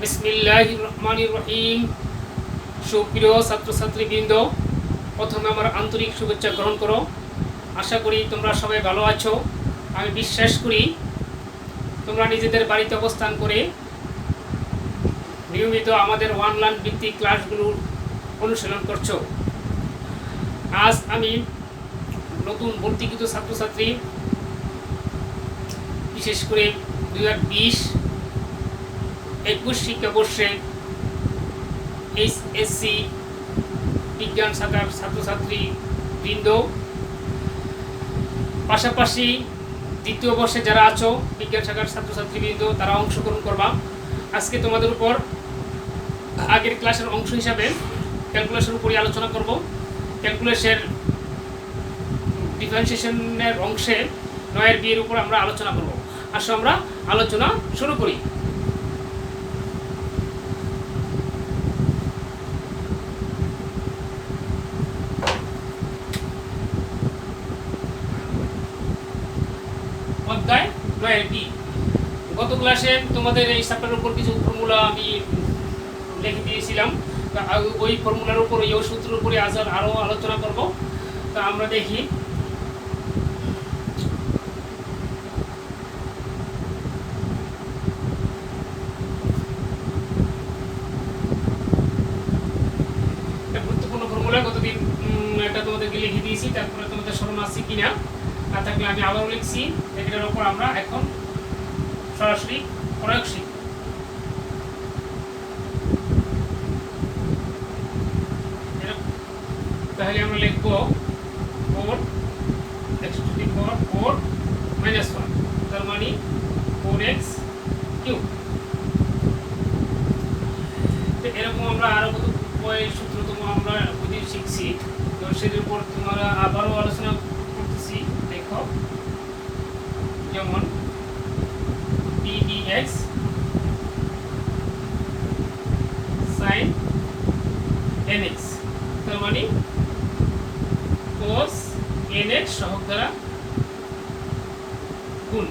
বিসমিল্লাহির রহমানির রহিম। সুপ্রিয় ছাত্রছাত্রীবৃন্দ, প্রথমে আমার আন্তরিক শুভেচ্ছা গ্রহণ করো। আশা করি তোমরা সবাই ভালো আছো। আমি বিশ্বাস করি তোমরা নিজেদের বাড়িতে অবস্থান করে নিয়মিত আমাদের অনলাইন ভিত্তিক ক্লাসগুলোর অনুশীলন করছো। আজ আমি নতুন ভর্তিকৃত ছাত্রছাত্রী, বিশেষ করে 2020-21 শিক্ষাবর্ষে এইচএসসি বিজ্ঞান শাখার ছাত্রছাত্রী বৃন্দ, পাশাপাশি দ্বিতীয় বর্ষে যারা আছো বিজ্ঞান শাখার ছাত্রছাত্রীবৃন্দ, তারা অংশগ্রহণ করবা। আজকে তোমাদের উপর আগের ক্লাসের অংশ হিসাবে ক্যালকুলেশনের উপরই আলোচনা করব। ক্যালকুলেশনের ডিফারেন্সিয়েশনের অংশে 9-এর বিয়ের উপর আমরা আলোচনা করব। আসো আমরা আলোচনা শুরু করি। অধ্যায় 9-এর বি। গত ক্লাসে তোমাদের এই চ্যাপ্টারের উপর কিছু ফর্মুলা আমি লিখে দিয়েছিলাম। ওই ফর্মুলার উপর, ওই সূত্রের উপরে আজ আরও আলোচনা করব। তা আমরা দেখি গুরুত্বপূর্ণ ফর্মুলা। গতদিন এটা তোমাদেরকে লিখে দিয়েছি, তারপরে তোমাদের স্মরণ আছে কিনা, না থাকলে আমি আবারও লিখছি। এটার উপর আমরা এখন সরাসরি প্রয়োগ শিখব। তাহলে আমরা লিখব 4x to the power 4 minus 1, তার মানে 4x কিউব। তো এরকম আমরা আরো কত সূত্র আমরা বুঝে শিখছি, তো সেটার উপর তোমরা আবারও আলোচনা করতেছি। দেখো, যেমন pdx sin nx, তার মানে cos nx সহগ দ্বারা গুণ,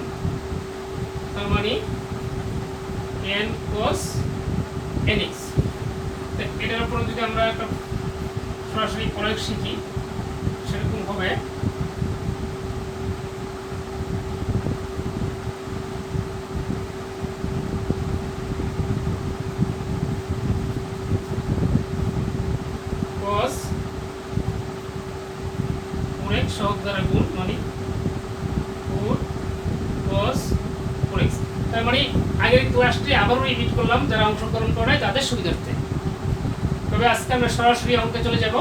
তার মানে n cos nx। এটার উপর যদি আমরা একটা সরাসরি প্রয়োগ শিখি, সেরকম হবে cos 4x সহগ দ্বারা গুণ, মানে 4 cos 4x। তার মানে আগের ক্লাসটি আবারও রিপিট করলাম যারা অংশগ্রহণ করে তাদের সুবিধার্থে। তবে আজকে আমরা সরাসরি অঙ্কে চলে যাব।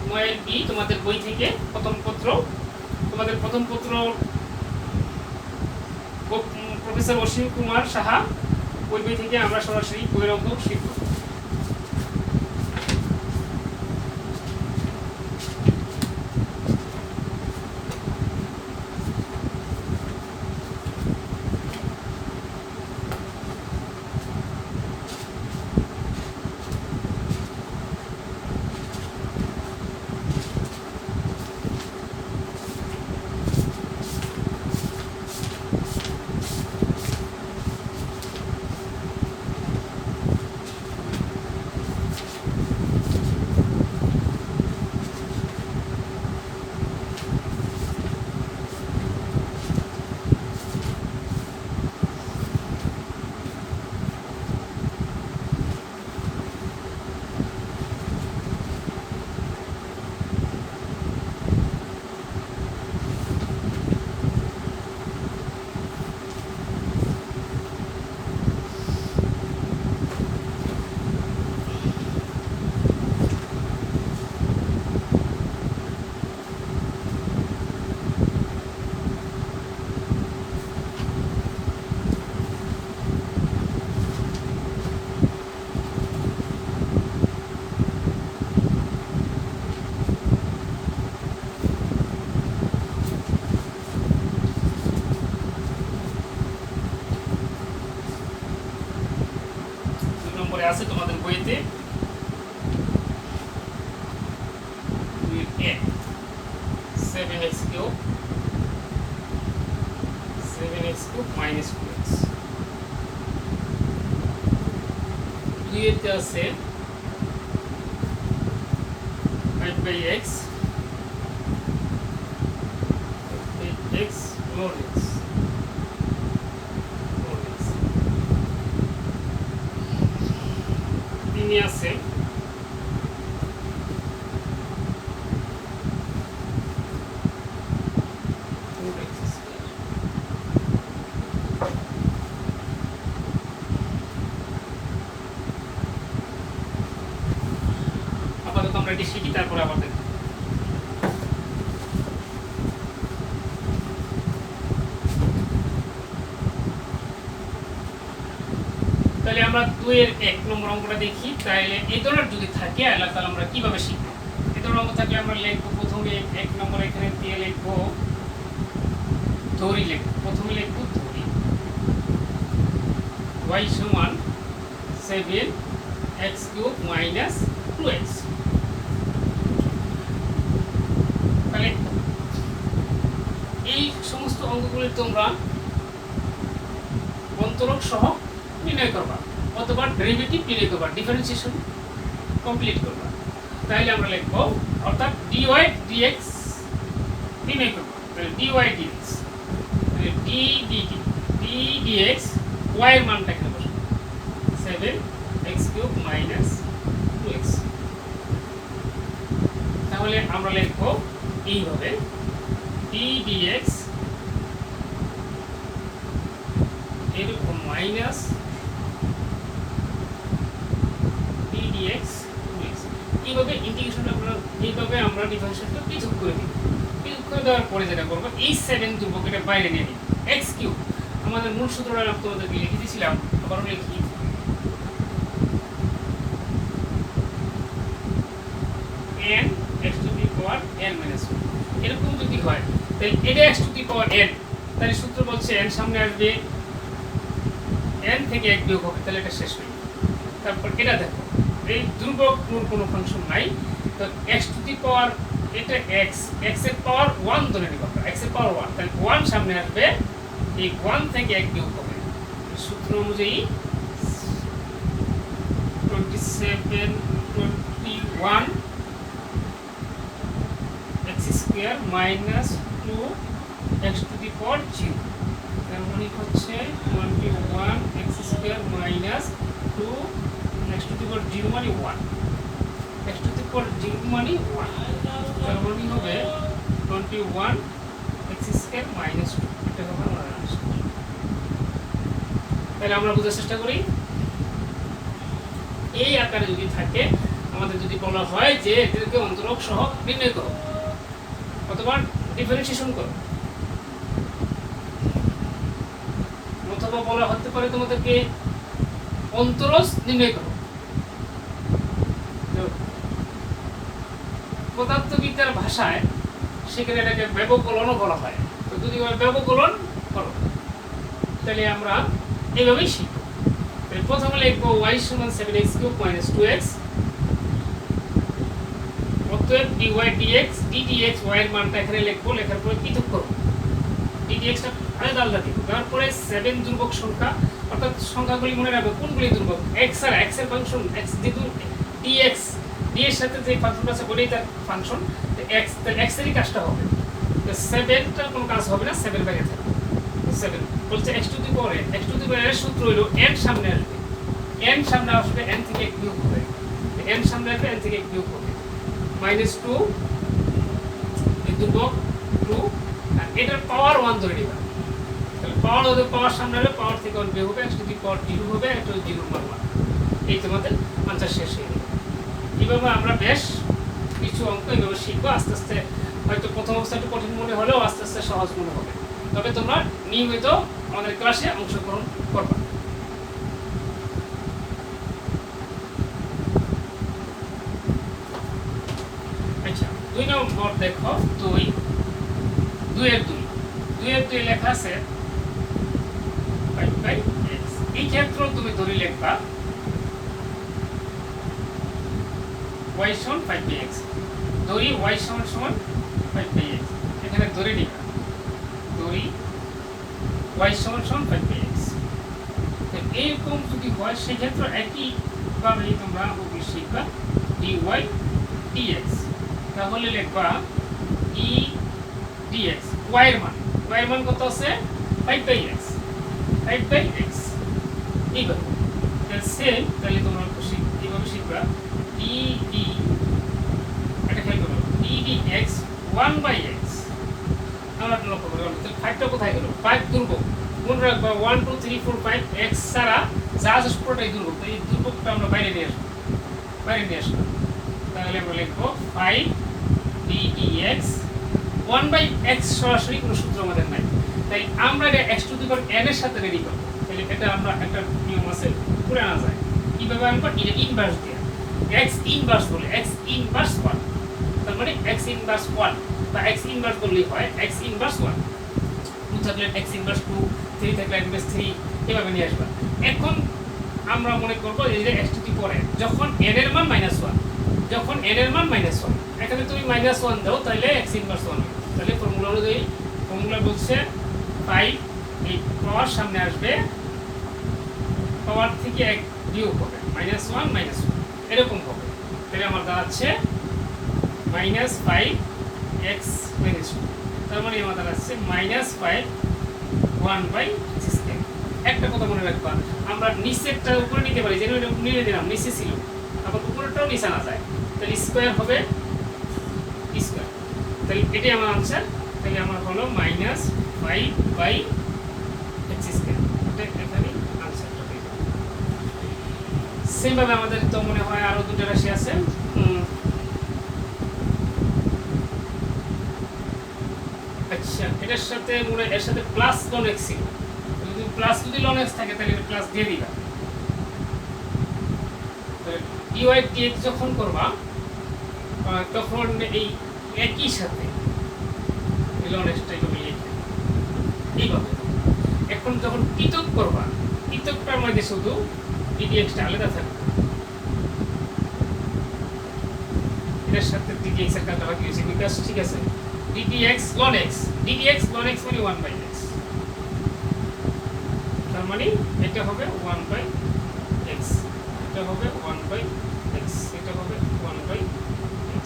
9-এর বি, তোমাদের বই থেকে প্রথম পত্র। তোমাদের প্রথম পত্র প্রফেসর অসীম কুমার সাহা, ওই বই থেকে আমরা সরাসরি বইয়ের অঙ্ক শিখব। আছে তোমাদের বইতে 7x কিউব minus 2x। দুইয়েতে আছে 5/x x log x তিনে আছে আপাতত আমরা এটি শিখি, তারপরে আবার দেখব। তাহলে আমরা 2 এর 1 নম্বর অঙ্কটা দেখি। তাহলে এই ধরনের যদি থাকে তাহলে আমরা কিভাবে শিখব? এই ধরনের অঙ্ক থাকলে আমরা লিখব প্রথমে 1 নম্বর এখানে দিয়ে লিখব ধরি, লিখব প্রথমে লিখব ধরি y সমান 7x³ মাইনাস 2x। তাহলে এই সমস্ত অঙ্কগুলি তোমরা অন্তরক সহ নির্ণয় করবা অথবা ডেরিভেটিভ নির্ণয় করবা, ডিফারেন্সিয়েশন কমপ্লিট করবা। তাহলে আমরা লিখব অর্থাৎ dy dx নির্ণয় করব। তাহলে dy dx dx y এর মানটা এখানে বসাবো 7x³ মাইনাস 2x। তাহলে আমরা লিখব এইভাবে dx এরকম মাইনাস dx 2x। এইভাবে ইন্টিগ্রেশনটা আমরা ডিফারেন্সিয়েশনটা পৃথক করে দিই। পৃথক করে দেওয়ার পরে যেটা করবো এই 7 ধ্রুবক এটা বাইরে নিয়ে নিই, x³ আমাদের মূল সূত্রটা আমি তোমাদেরকে লিখে দিয়েছিলাম, আবার লিখি n x⁴n - 1। এরকম যদি হয় তাহলে এটা x⁴n, তাহলে সূত্র বলছে n সামনে আসবে n থেকে 1 বিয়োগ হবে, তাহলে এটা শেষ হয়ে যাবে। তারপর এটা দেখো এই ধ্রুবক কোনো ফাংশন নাই, তো এটা x এর পাওয়ার 1 ধরে নিব আমরা, x এর পাওয়ার 1, তাহলে 1 সামনে আসবে, এই 1 থেকে 1 বিয়োগ হবে। সূত্র অনুযায়ী 27 21 x² মাইনাস 2 x⁴0, তার মানে হচ্ছে 21 x² মাইনাস 2 x⁴0 মানে 1, x⁴0 মানে 1, তার মানে হবে 21 x² মাইনাস 2। এটা হবে আমার আনসার। তাহলে আমরা বোঝার চেষ্টা করি এই আকারে যদি থাকে, আমাদের যদি বলা হয় যে এদেরকে অন্তরক সহ নির্ণয় করো অথবা ডিফারেন্সিয়েশন করো, অথবা বলা হতে পারে তোমাদেরকে অন্তরজ নির্ণয় করো। পদার্থবিদ্যার ভাষায় সেখানে এটাকে ব্যবকলনও বলা হয়। তো যদি ব্যবকলন করো তাহলে আমরা এইভাবেই শিখব। প্রথমে লিখবো y সমান 7x³ মাইনাস 2x, অতএব dy dx ddx y এর মানটা এখানে লিখবো, লেখার পরে পৃথক করব, ddx টা আলাদা আলাদা দিব। তারপরে 7 ধ্রুবক সংখ্যা, অর্থাৎ সংখ্যাগুলি মনে রাখবে কোনগুলি ধ্রুবক, x আর x এর ফাংশন x যেহেতু dx d এর সাথে যে ফাংশনটা আছে ওটাই তার ফাংশন, তো x তার x এরই কাজটা হবে, তো 7 টার কোনো কাজ হবে না, 7 বাইরে থাকবে। 7 বলছে x⁴n এর সূত্র হলো n সামনে আসবে, n সামনে আসবে n থেকে 1 বিয়োগ হবে, n সামনে আসবে n থেকে 1 বিয়োগ হবে, মাইনাস 2 এই ধ্রুবক 2 আর এটার পাওয়ার 1 ধরে নিবা। তাহলে পাওয়ার সামনে আসবে, পাওয়ার থেকে 1 বিয়োগ হবে, x⁴0 হবে, এটা 0 মান 1। এই তোমাদের আনসার শেষ হয়ে গেল। এইভাবে আমরা বেশ কিছু অঙ্ক এইভাবে শিখবো। আস্তে আস্তে হয়তো প্রথম অবস্থা একটু কঠিন মনে হলেও আস্তে আস্তে সহজ মনে হবে, তবে তোমরা নিয়মিত আমাদের ক্লাসে অংশগ্রহণ করবা। আচ্ছা 2 নম্বর দেখো, 2 এর 2 লেখা আছে 5/x। এই ক্ষেত্রে তুমি ধরে লিখবা y সমান 5/x, ধরি y সমান 5/x, এখানে ধরে নিবা ধরি y সমান 5/x। এরকম যদি হয় সেক্ষেত্রে একই ভাবেই তোমরা অবশ্যই শিখবা dy dx। তাহলে লিখবা e dx y এর মান কত আছে 5/x 5/x এইভাবে। সেম তাহলে তোমরা এইভাবে শিখবা dd এটা খেয়াল করো ddx 1/x। আমরা লক্ষ্য করি 5টা কোথায় গেল 5 দুর্ভোগ মনে রাখবা 1 2 3 4 5 x ছাড়া যা আছে পুরোটাই দুর্ভোগ। এই দুর্ভোগটা আমরা বাইরে নিয়ে আসবো তাহলে আমরা লিখবো 5 ddx 1/x সরাসরি কোনো সূত্র আমাদের নাই, তাই আমরা এটা x to the power n এর সাথে রেডি করব। তাহলে এটা আমরা একটা নিয়ম আছে করে আনা যায় কিভাবে আনবো, এটা ইনভার্স দিয়ে x ইনভার্স বলে x ইনভার্স 1, তার মানে x ইনভার্স 1 বা x ইনভার্স বললেই হয় x ইনভার্স 1, 2 থাকলে x ইনভার্স 2, 3 থাকলে x ইনভার্স 3 এভাবে নিয়ে আসবা। এখন আমরা মনে করব এই যে x to the power n যখন n এর মান -1, যখন n এর মান -1 এখানে তুমি -1 দাও তাহলে x ইনভার্স 1 তাহলে ফর্মুলা অনুযায়ী ফর্মুলা বলছে 5 এই পাওয়ার সামনে আসবে পাওয়ার থেকে 1 বিয়োগ হবে -1 -1 এরকম হবে। তাহলে আমার দাঁড়াচ্ছে -5x -2, তার মানে আমার দাঁড়াচ্ছে -5 1/x²। একটা কথা মনে রাখবা আমরা নিচেরটা উপরে নিতে পারি, যেন এটা নিয়ে দিলাম নিচে ছিল আবার উপরেরটাও নিচে না যায়, তাহলে স্কয়ার হবে স্কয়ার। তাহলে এটাই আমার আনসার। তাহলে আমার হলো -5/x², এটা এখানে আনসারটা হয়ে যাবে। সেম ভাবে আমাদের তো মনে হয় আরো দুটো রাশি আছে। আচ্ছা এটার সাথে মনে এর সাথে প্লাস ln x ছিল, যদি প্লাস যদি ln x থাকে তাহলে এটা প্লাস দিয়ে দিবা। dy dx যখন করবা তখন এই একই সাথে ln x টাই হবে এইভাবে। এখন যখন পৃথক করবা পৃথকটার মধ্যে শুধু ddx টা আলাদা থাকবে, এর সাথে ddx এর কাটা বাকি আছে বিকজ ঠিক আছে ddx ln x মানে 1/x, তার মানে এটা হবে 1/x, এটা হবে 1/x, এটা হবে 1/x,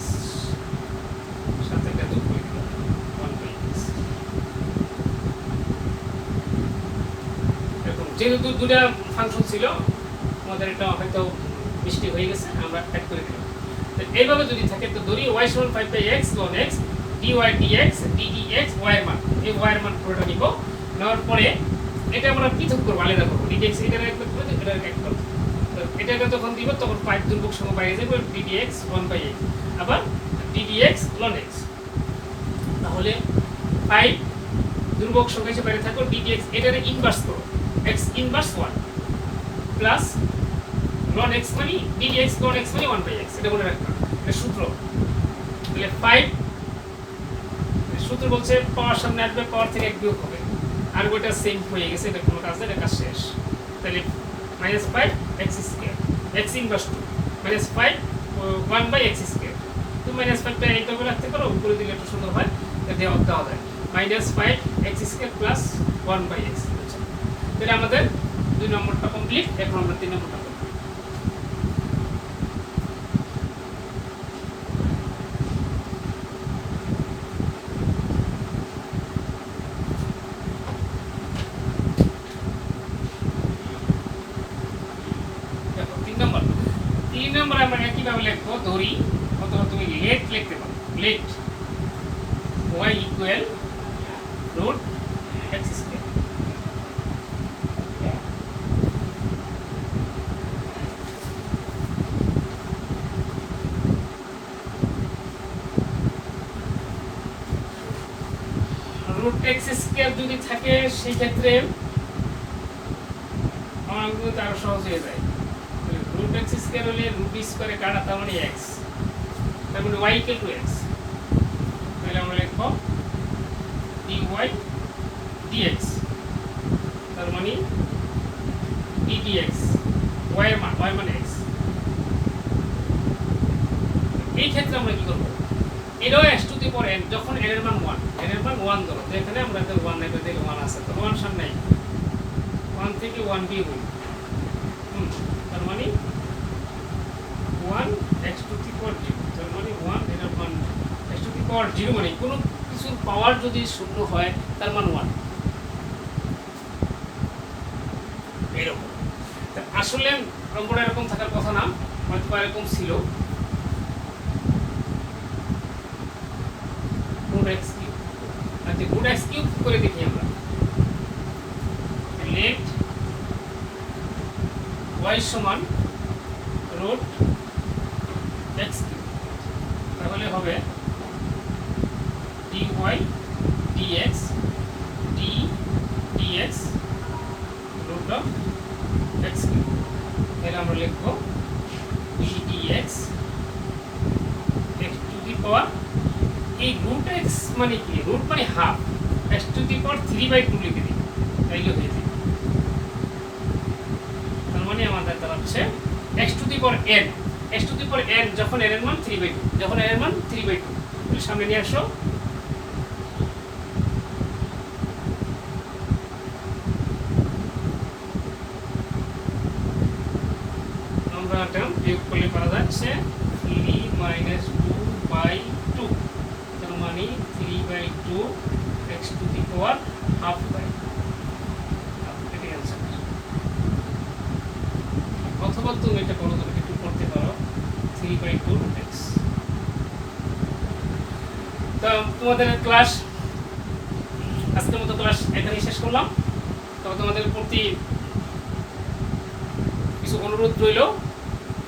সাথে এটা যোগ করে দিলাম 1/x। এরকম যেহেতু দুটা ফাংশন ছিল আমাদের এটা হয়তো মিস্টেক হয়ে গেছে, আমরা অ্যাড করে দিলাম। এইভাবে যদি থাকে তো ধরি y সমান 5/x ln x dy dx ddx y এর মান, এই y এর মান পুরোটা নিব, নেওয়ার পরে এটা আমরা পৃথক করব, আলাদা করব। dx এটা একবার করে এটা এক করব, তো এটাকে যখন দিব তখন 5 দুর্ভোগ সঙ্গে বাইরে যাবে ddx 1/x আবার ddx ln x। তাহলে 5 দুর্ভোগ সঙ্গে এসে বাইরে থাকো ddx এটার ইনভার্স করো x inverse 1 plus ln x মানে ddx ln x মানে 1/x, এটা মনে রাখবা এটা সূত্র। তাহলে 5 সূত্র বলছে পাওয়ার সামনে আসবে পাওয়ার থেকে 1 বিয়োগ হবে, আর ওটা সেম হয়ে গেছে, এটা কোনো কাজ নেই, এটা কাজ শেষ। তাহলে -5x² x ইনভার্স 2 -5 1/x², তো -5টা এইভাবে রাখতে পারো, উপরে দিলে একটু সুন্দর হয়, দেওয়া যায় -5x² প্লাস 1/x। তাহলে আমাদের 2 নম্বরটা কমপ্লিট। এখন আমরা 3 নম্বরটা করব। দেখো 3 নম্বর আমরা কিভাবে লিখবো, ধরি অথবা তুমি লেট লিখতে পারো, late y equal √x²। √x² যদি থাকে সেই ক্ষেত্রে আমার কিন্তু আরো সহজ হয়ে যায়। √x² হলে √2 কাটা, তার মানে x, তার মানে y ইকুয়াল টু x। তাহলে আমরা লিখব dy dx, তার মানে ddx y এর মান x। এই ক্ষেত্রে আমরা কি করব, এটাও x to the power n যখন n এর মান 1, n এর মান 1 ধরো, তো এখানে আমরা 1 নেবে, দিলে 1 আছে, তো 1 সামনে নাই, 1 থেকে 1 বিয়োগ হই, তার মানে 1 x টু দি পাওয়ার 0, তার মানে 1 এর মান x টু দি পাওয়ার 0 মানে কোনো কিছুর পাওয়ার যদি শূন্য হয় তার মান 1 এরকম। আসলে অঙ্কটা এরকম থাকার কথা না, হয়তো এরকম ছিল root x কিউব। আচ্ছা root x কিউব করে দেখি আমরা, let y সমান root x কিউব, তাহলে হবে dy dx dx root of x cube. তাহলে আমরা লিখব dx x টু দি পাওয়ার, এই root x মানে কি, root মানে হাফ, x টু দি পাওয়ার 3/2 লিখে দিই, তাইলে হয়ে যাবে। তার মানে আমাদের দাঁড়াচ্ছে x to the power n, x to the power n যখন n এর মান 3/2, যখন n এর মান 3/2, তাহলে সামনে নিয়ে আসো। আমরা টার্ম বিয়োগ করলে পাওয়া যাচ্ছে 3 - 2/2, তার মানে 3/2 x to the power half by half, এটাই आंसर। অথবা তুমি এটা করো, তুমি একটু করতে পারো 3/2 x। তো তোমাদের ক্লাস আজকের মতো ক্লাস এখানেই শেষ করলাম। তবে তোমাদের প্রতি কিছু অনুরোধ রইল,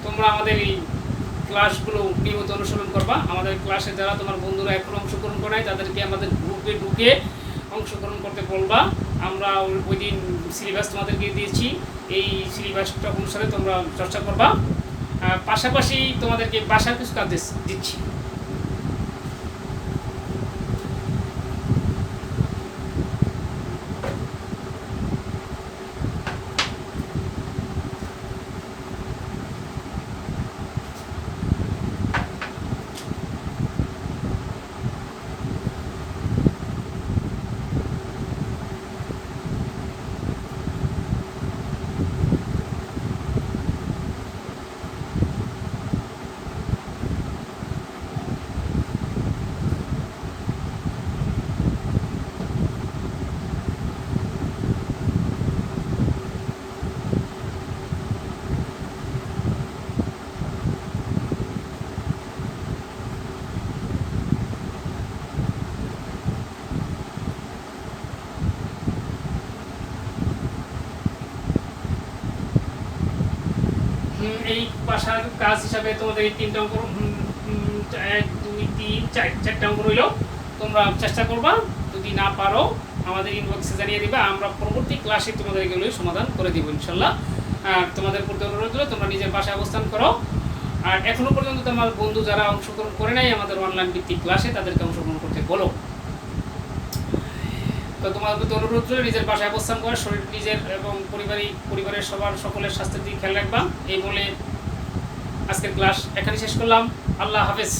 তোমরা আমাদের এই ক্লাসগুলো নিয়মিত অনুসরণ করবা। আমাদের ক্লাসে যারা তোমার বন্ধুরা এখনো অংশগ্রহণ করে নাই তাদেরকে আমাদের গ্রুপে ঢুকে অংশগ্রহণ করতে বলবা। আমরা ওই দিন সিলেবাস তোমাদেরকে দিয়েছি, এই সিলেবাসটা অনুসারে তোমরা চর্চা করবা। পাশাপাশি তোমাদেরকে বাসার কিছু কাজ দিচ্ছি। এই বাসার কাজ হিসাবে তোমাদের এই 3টা অঙ্ক 1 2 3 4টা অঙ্ক রইল। তোমরা চেষ্টা করবা, যদি না পারো আমাদের ইনবক্সে জানিয়ে দিবা, আমরা পরবর্তী ক্লাসে তোমাদের এগুলো সমাধান করে দিব ইনশাআল্লাহ। আর তোমাদের প্রতি অনুরোধ হলো তোমরা নিজের বাসায় অবস্থান করো। আর এখনো পর্যন্ত তোমার বন্ধু যারা অংশগ্রহণ করে নাই আমাদের অনলাইন ভিত্তিক ক্লাসে, তাদেরকে অংশগ্রহণ করতে বলো। তো তোমাদের প্রতি অনুরোধ হলো নিজের বাসায় অবস্থান করা, শরীর নিজের এবং পরিবারের সবার সকলের স্বাস্থ্যের দিকে খেয়াল রাখবা। এই বলে আজকের ক্লাস এখানে শেষ করলাম। আল্লাহ হাফেজ।